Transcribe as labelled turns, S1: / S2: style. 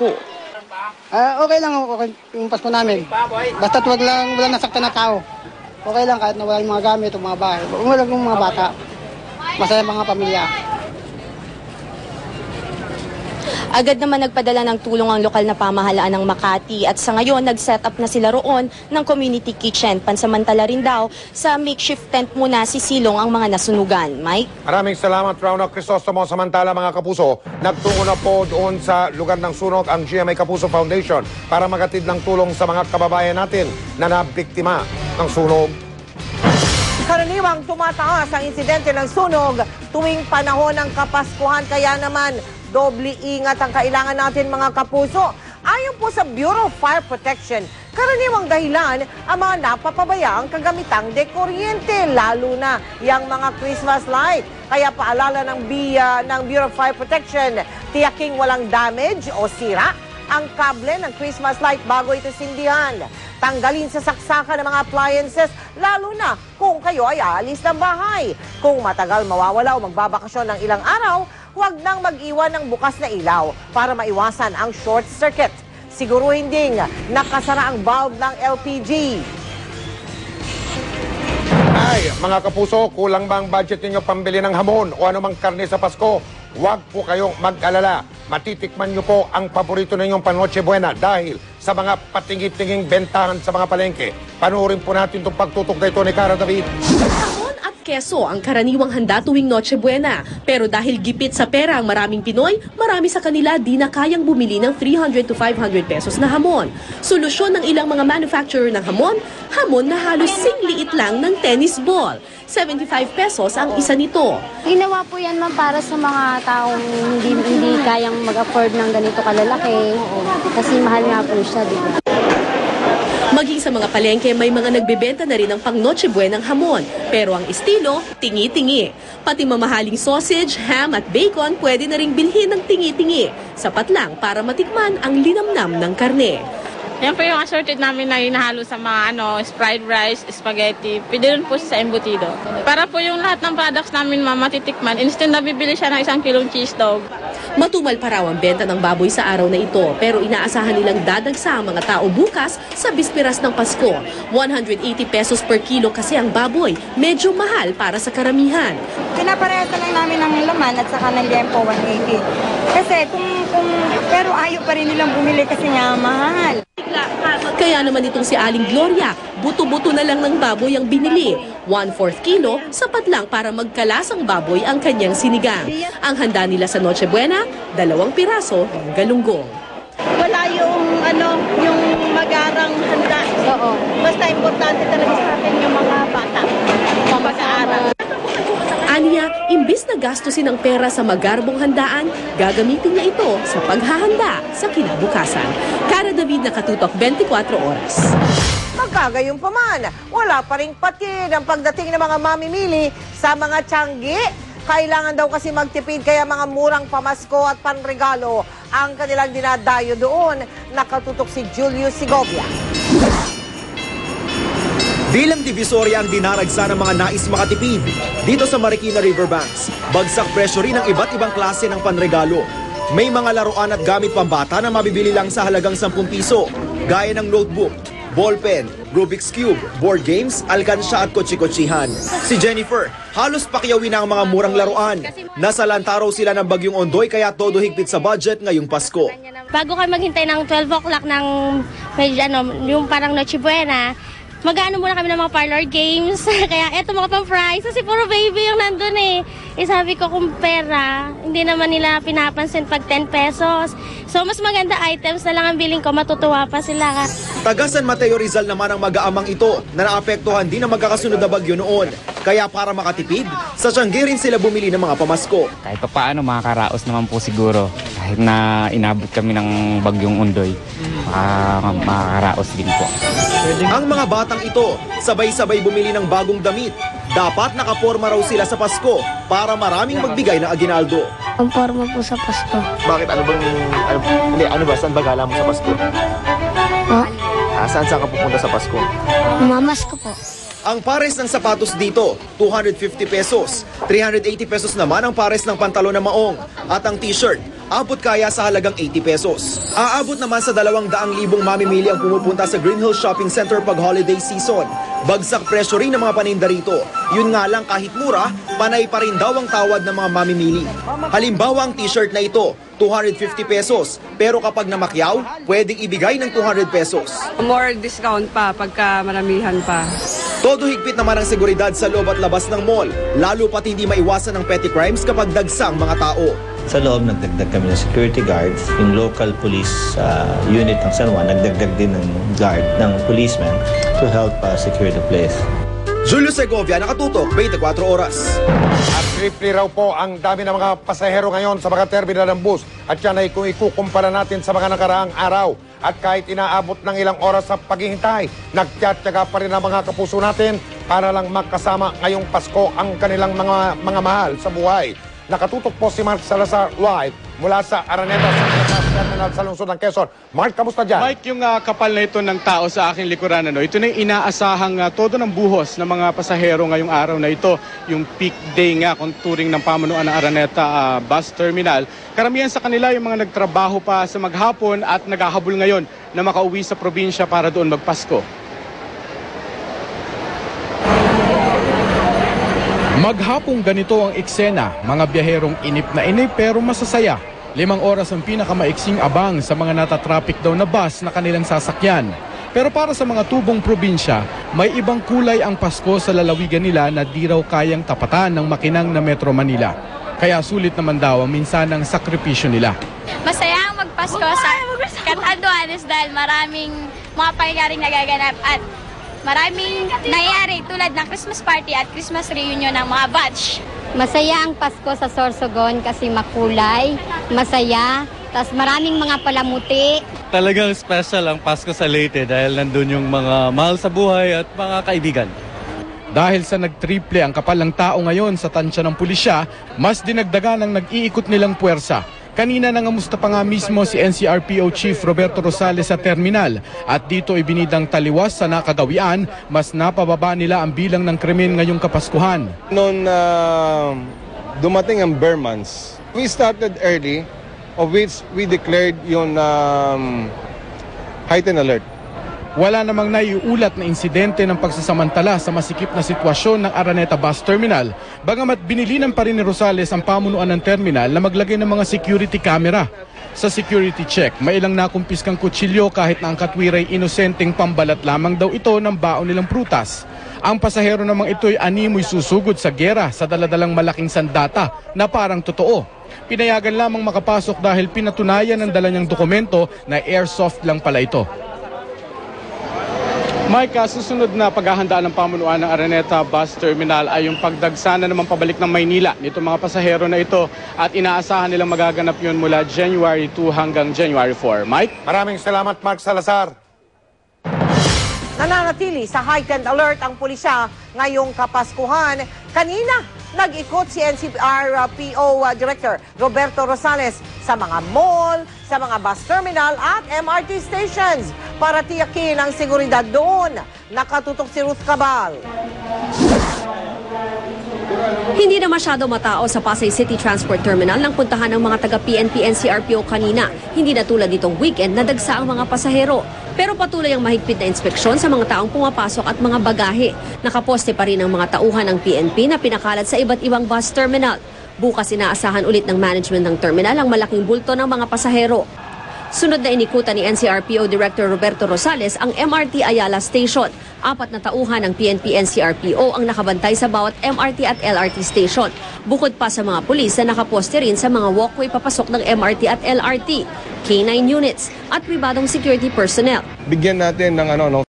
S1: Pasko.
S2: Okay lang okay, yung Pasko namin. Basta't walang nasaktan na tao. Okay lang kahit na wala yung mga gamit o mga bahay. Wala yung mga bata. Masaya mga pamilya.
S1: Agad naman nagpadala ng tulong ang lokal na pamahalaan ng Makati at sa ngayon nag-set up na sila roon ng community kitchen. Pansamantala rin daw sa makeshift tent muna sisilong ang mga nasunugan. Mike?
S3: Maraming salamat, Rauno Crisostomo. Samantala mga kapuso, nagtungo na po doon sa lugar ng sunog ang GMA Kapuso Foundation para magatid ng tulong sa mga kababayan natin na nabiktima ng sunog.
S4: Karaniwang tumataas ang insidente ng sunog tuwing panahon ng Kapaskuhan, kaya naman doble ingat ang kailangan natin mga kapuso. Ayon po sa Bureau of Fire Protection, karaniwang dahilan ang mga napapabayaang kagamitang dekuryente, lalo na yung mga Christmas light. Kaya paalala ng Bureau of Fire Protection, tiyaking walang damage o sira ang kable ng Christmas light bago ito sindihan. Tanggalin sa saksakan ng mga appliances, lalo na kung kayo ay aalis ng bahay. Kung matagal mawawala o magbabakasyon ng ilang araw, huwag nang mag-iwan ng bukas na ilaw para maiwasan ang short circuit. Siguruhin ding nakasara ang valve ng LPG.
S3: Ay, mga kapuso, kulang ba ang budget ninyo pambili ng hamon o anumang karne sa Pasko? Huwag po kayong mag-alala. Matitikman nyo po ang paborito ninyong Panoche Buena dahil sa mga patingit-tinging bentahan sa mga palengke. Panoorin po natin itong pagtutok na ito ni Cara David.
S5: Hamon at keso ang karaniwang handa tuwing Noche Buena. Pero dahil gipit sa pera ang maraming Pinoy, marami sa kanila di na kayang bumili ng 300 to 500 pesos na hamon. Solusyon ng ilang mga manufacturer ng hamon na halos singliit lang ng tennis ball. 75 pesos ang isa nito.
S6: Ginawa po yan ma'am para sa mga taong hindi kayang mag-afford ng ganito kalalaki. Kasi mahal nga po siya, di ba?
S5: Maging sa mga palengke, may mga nagbebenta na rin ng pang Noche Buenang hamon. Pero ang estilo, tingi-tingi. Pati mamahaling sausage, ham at bacon pwede na ring bilhin ng tingi-tingi. Sapat lang para matikman ang linamnam ng karne.
S7: Yan po yung assorted namin na hinahalo sa mga fried rice, spaghetti. Pwede rin po sa embutido. Para po yung lahat ng products namin matitikman, instant na bibili siya ng 1 kilong cheese dog.
S5: Matumal pa raw ang benta ng baboy sa araw na ito, pero inaasahan nilang dadagsa ang mga tao bukas sa bisperas ng Pasko. 180 pesos per kilo kasi ang baboy, medyo mahal para sa karamihan.
S8: Pinaparehas lang namin ng laman at saka ng liempo 180. Kasi pero ayaw pa rin nilang bumili kasi nga mahal.
S5: Kaya naman itong si Aling Gloria, buto-buto na lang ng baboy ang binili. 1/4 kilo, sapat lang para magkalasang baboy ang kanyang sinigang. Ang handa nila sa Noche Buena, 2 piraso ng galunggong.
S8: Wala yung magarang handa. Oo. Basta importante talaga sa atin yung mga bata. Mga pag-aaral.
S5: Aniya, imbis na gastusin ang pera sa magarbong handaan, gagamitin niya ito sa paghahanda sa kinabukasan. Cara David, nakatutok 24 oras.
S4: Magkagayon pa man, wala pa ring patid ang pagdating ng mga mamimili sa mga tiyanggi. Kailangan daw kasi magtipid kaya mga murang pamasko at panregalo ang kanilang dinadayo doon. Nakatutok si Julius Segovia.
S9: Bilang divisorya ang dinaragsa ng mga nais makatipid dito sa Marikina Riverbanks. Bagsak presyo rin ang iba't ibang klase ng panregalo. May mga laruan at gamit pambata na mabibili lang sa halagang 10 piso, gaya ng notebook, ballpen, Rubik's Cube, board games, alkansya at kotsi-kotsihan. Si Jennifer, halos pakiyawi na ang mga murang laruan. Nasa lantaraw sila ng Bagyong Ondoy kaya todo higpit sa budget ngayong Pasko.
S6: Bago kayo maghintay ng 12 o'clock ng yung parang Noche Buena, mag-ano muna kami ng mga parlor games. Kaya eto mga pang-fries. Kasi puro baby yung nandun eh. Sabi ko kung pera, hindi naman nila pinapansin pag 10 pesos. So mas maganda items na lang ang bilhin ko, matutuwa pa sila.
S9: Taga San Mateo Rizal naman ang mag-aamang ito na naapektuhan din ang magkakasunod na bagyo noon. Kaya para makatipid, sa Tiangge rin sila bumili ng mga pamasko.
S10: Kahit pa paano, makakaraos naman po siguro. Kahit na inabot kami ng Bagyong Ondoy, makakaraos din po.
S9: Ang mga batang ito, sabay-sabay bumili ng bagong damit. Dapat nakaporma raw sila sa Pasko para maraming magbigay ng aginaldo.
S6: Ang forma po sa Pasko.
S9: Bakit? Ano ba? Saan ba gala mo sa Pasko? Saan ka pupunta sa Pasko?
S6: Mamasko po.
S9: Ang pares ng sapatos dito, 250 pesos. 380 pesos naman ang pares ng pantalon na maong. At ang t-shirt, abot kaya sa halagang 80 pesos. Aabot naman sa 200,000 mamimili ang pumupunta sa Green Hills Shopping Center pag holiday season. Bagsak presyo rin ng mga paninda rito. Yun nga lang kahit mura, panay pa rin daw ang tawad ng mga mamimili. Halimbawa ang t-shirt na ito, 250 pesos. Pero kapag namakyaw, pwedeng ibigay ng 200 pesos.
S11: More discount pa pagka maramihan pa.
S9: Todo higpit naman ang seguridad sa loob at labas ng mall. Lalo pat hindi maiwasan ang petty crimes kapag dagsang mga tao.
S12: Sa loob, nagdagdag kami ng security guards. Yung local police unit ng San Juan, nagdagdag din ng guard ng policemen to help secure the place.
S9: Julio Segovia, nakatutok, 24 oras.
S3: At triple raw po ang dami ng mga pasahero ngayon sa mga terminal ng bus. At yan ay kung ikukumpara natin sa mga nakaraang araw. At kahit inaabot ng ilang oras sa paghihintay, nagtiyatyaga pa rin ang mga kapuso natin para lang magkasama ngayong Pasko ang kanilang mga mahal sa buhay. Nakatutok po si Mark Salazar live mula sa Araneta sa Terminal sa lungsod ng Quezon. Mark, kamusta dyan?
S13: Mike, yung kapal na ito ng tao sa aking likuran, ito na yung inaasahang todo ng buhos ng mga pasahero ngayong araw na ito. Yung peak day nga kung turing ng pamunuan ng Araneta Bus Terminal. Karamihan sa kanila yung mga nagtrabaho pa sa maghapon at naghahabol ngayon na makauwi sa probinsya para doon magpasko. Maghapong ganito ang eksena, mga biyaherong inip na inip pero masasaya. 5 oras ang pinakamaiksing abang sa mga natatraffic daw na bus na kanilang sasakyan. Pero para sa mga tubong probinsya, may ibang kulay ang Pasko sa lalawigan nila na di raw kayang tapatan ng makinang na Metro Manila. Kaya sulit naman daw ang minsanang sakripisyo nila.
S14: Masaya ang magpasko sa Catanduanes dahil maraming mga pangyayaring nagaganap at maraming nangyayari tulad ng Christmas party at Christmas reunion ng mga batch.
S15: Masaya ang Pasko sa Sorsogon kasi makulay, masaya, tas maraming mga palamuti.
S16: Talagang special ang Pasko sa Leyte dahil nandun yung mga mahal sa buhay at mga kaibigan. Dahil sa nagtriple ang kapal ng tao ngayon sa tansya ng pulisya, mas dinagdagan ang nag-iikot nilang puwersa. Kanina nangamusta pa nga mismo si NCRPO Chief Roberto Rosales sa terminal at dito ibinidang taliwas sa nakagawian, mas napababa nila ang bilang ng krimen ngayong Kapaskuhan.
S17: Noon dumating ang bare months, we started early, of which we declared yung heightened alert.
S13: Wala namang naiulat na insidente ng pagsasamantala sa masikip na sitwasyon ng Araneta Bus Terminal, bagamat binilinan pa rin ni Rosales ang pamunuan ng terminal na maglagay ng mga security camera. Sa security check, may ilang nakumpiskang kutsilyo kahit na ang katwiray inosenteng pambalat lamang daw ito ng baon nilang prutas. Ang pasahero namang ito'y animoy susugod sa gera sa daladalang malaking sandata na parang totoo. Pinayagan lamang makapasok dahil pinatunayan ng dala niyang dokumento na airsoft lang pala ito. Mike, susunod na paghahandaan ng pamunuan ng Araneta Bus Terminal ay yung pagdagsana naman pabalik ng Maynila nito mga pasahero na ito at inaasahan nilang magaganap yun mula January 2 hanggang January 4. Mike?
S3: Maraming salamat, Mark Salazar.
S4: Nananatili sa heightened alert ang pulisya ngayong Kapaskuhan. Kanina, nag-ikot si NCRPO Director Roberto Rosales sa mga mall, sa mga bus terminal at MRT stations para tiyakin ang seguridad doon. Nakatutok si Ruth Cabal.
S5: Hindi na masyado matao sa Pasay City Transport Terminal nang puntahan ng mga taga-PNP NCRPO kanina. Hindi na tulad nitong weekend na dagsa ang mga pasahero. Pero patuloy ang mahigpit na inspeksyon sa mga taong pumapasok at mga bagahe. Nakaposte pa rin ang mga tauhan ng PNP na pinakalat sa iba't ibang bus terminal. Bukas inaasahan ulit ng management ng terminal ang malaking bulto ng mga pasahero. Sunod na inikutan ni NCRPO Director Roberto Rosales ang MRT Ayala Station. 4 na tauhan ng PNP NCRPO ang nakabantay sa bawat MRT at LRT station. Bukod pa sa mga pulis na nakaposte rin sa mga walkway papasok ng MRT at LRT, K9 units at pribadong security personnel.
S17: Bigyan natin ng